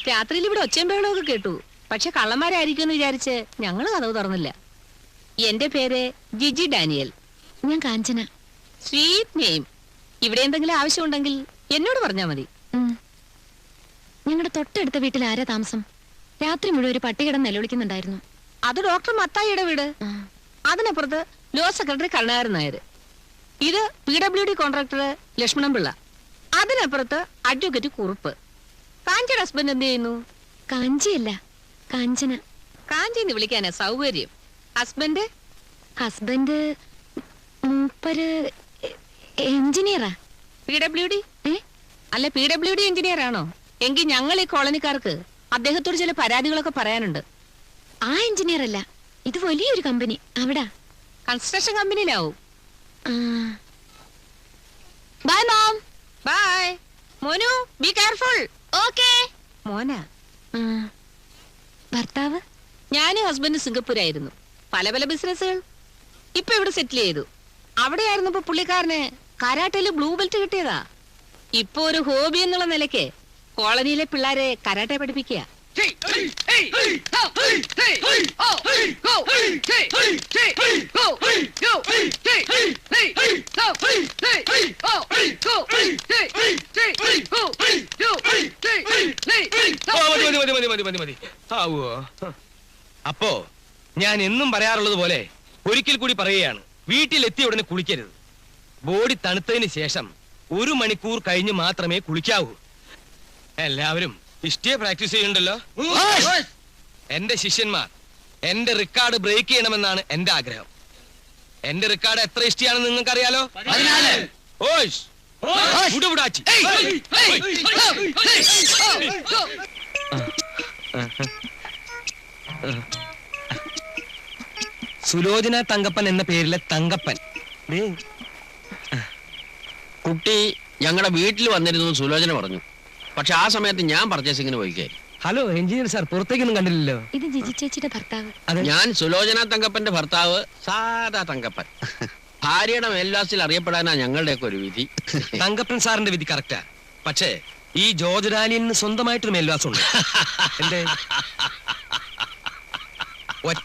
രാത്രിയിൽ ഇവിടെ ഒച്ചയും ബഹളമൊക്കെ കേട്ടു. പക്ഷെ കള്ളന്മാരായിരിക്കുമെന്ന് വിചാരിച്ച് ഞങ്ങൾ കതവ് തുറന്നില്ല. എന്റെ പേര് ജിജി ഡാനിയൽ. ഞാൻ കാഞ്ചന. Sweet name. ഇവിടെ എന്തെങ്കിലും ആവശ്യമുണ്ടെങ്കിൽ എന്നോട് പറഞ്ഞാ മതി. ഞങ്ങളുടെ തൊട്ടടുത്ത വീട്ടിൽ ആരാ താമസം? രാത്രി മുഴുവൻ ഒരു പട്ടികിടം നിലവിളിക്കുന്നുണ്ടായിരുന്നു. അത് ഡോക്ടർ മത്തായിയുടെ വീട്. അതിനപ്പുറത്ത് ലോ സെക്രട്ടറി കരുണാകരൻ നായർ. ഇത് PWD കോൺട്രാക്ടർ ലക്ഷ്മണൻ പിള്ള. അതിനപ്പുറത്ത് അഡ്വക്കേറ്റ് കുറുപ്പ്. കാഞ്ചിയുടെ ഹസ്ബൻഡ് എന്ത് ചെയ്യുന്നു? കാഞ്ചിയല്ല, കാഞ്ചന. കാഞ്ചിന്ന് വിളിക്കാനാ സൗകര്യം. ഹസ്ബൻഡ് മൂപ്പര് എഞ്ചിനീയറാ. PWD? അല്ല, PWD എഞ്ചിനീയർ ആണോ? എങ്കിൽ ഞങ്ങൾ ഈ കോളനിക്കാർക്ക് അദ്ദേഹത്തോട് ചില പരാതികളൊക്കെ പറയാനുണ്ട്. ആ എഞ്ചിനീയർ അല്ല, ഇത് വലിയൊരു കമ്പനി. അവിടെ കൺസ്ട്രക്ഷൻ കമ്പനിയിലാവും. Bye mom. ബൈ മോനു, ബി കെയർഫുൾ. ഓക്കേ മോനാ. ഭർത്താവ്? ഞാനും ഹസ്ബൻഡ് സിംഗപ്പൂരായിരുന്നു. പല പല ബിസിനസ്സുകൾ. ഇപ്പൊ ഇവിടെ സെറ്റിൽ ചെയ്തു. അവിടെയായിരുന്നപ്പോ പുള്ളിക്കാരന് കരാട്ടയില് ബ്ലൂ ബെൽറ്റ് കിട്ടിയതാ. ഇപ്പൊ ഒരു ഹോബി എന്നുള്ള നിലയ്ക്ക് കോളനിയിലെ പിള്ളേരെ കരാട്ടെ പഠിപ്പിക്കുക. അപ്പോ ഞാൻ എന്നും പറയാറുള്ളത് പോലെ ഒരിക്കൽ കൂടി പറയുകയാണ്, വീട്ടിലെത്തിയ ഉടനെ കുളിക്കരുത്. ബോഡി തണുത്തതിന് ശേഷം 1 മണിക്കൂർ കഴിഞ്ഞ് മാത്രമേ കുളിക്കാവൂ. എല്ലാവരും ഇഷ്ടിയെ പ്രാക്ടീസ് ചെയ്യുന്നുണ്ടല്ലോ. എന്റെ ശിഷ്യന്മാർ എന്റെ റെക്കോർഡ് ബ്രേക്ക് ചെയ്യണമെന്നാണ് എന്റെ ആഗ്രഹം. എന്റെ റെക്കോർഡ് എത്ര ഇഷ്ടിയാണെന്ന് നിങ്ങൾക്ക് അറിയാലോ? സുലോചന തങ്കപ്പൻ എന്ന പേരിലെ തങ്കപ്പൻ. കുട്ടി ഞങ്ങളുടെ വീട്ടിൽ വന്നിരുന്നു സുലോചന പറഞ്ഞു. പക്ഷെ ആ സമയത്ത് ഞാൻ പർച്ചേസിങ്ങിന് പോയിക്കേ. ഹലോ എഞ്ചിനീയർ സാർ, പുറത്തേക്കൊന്നും കണ്ടില്ലല്ലോ. ഇത് ജിജി ചേച്ചിയുടെ ഭർത്താവ്. ഞാൻ സുലോചന തങ്കപ്പന്റെ ഭർത്താവ്, സാധാ തങ്കപ്പൻ. ഭാര്യയുടെ മേൽവാസിൽ അറിയപ്പെടാനാ ഞങ്ങളുടെയൊക്കെ ഒരു വിധി. തങ്കപ്പൻ സാറിന്റെ വിധി കറക്റ്റാ. പക്ഷേ ഈ ജോർജ് ഡാനിയലിന് സ്വന്തമായിട്ടൊരു മേൽവാസം ഉണ്ട്.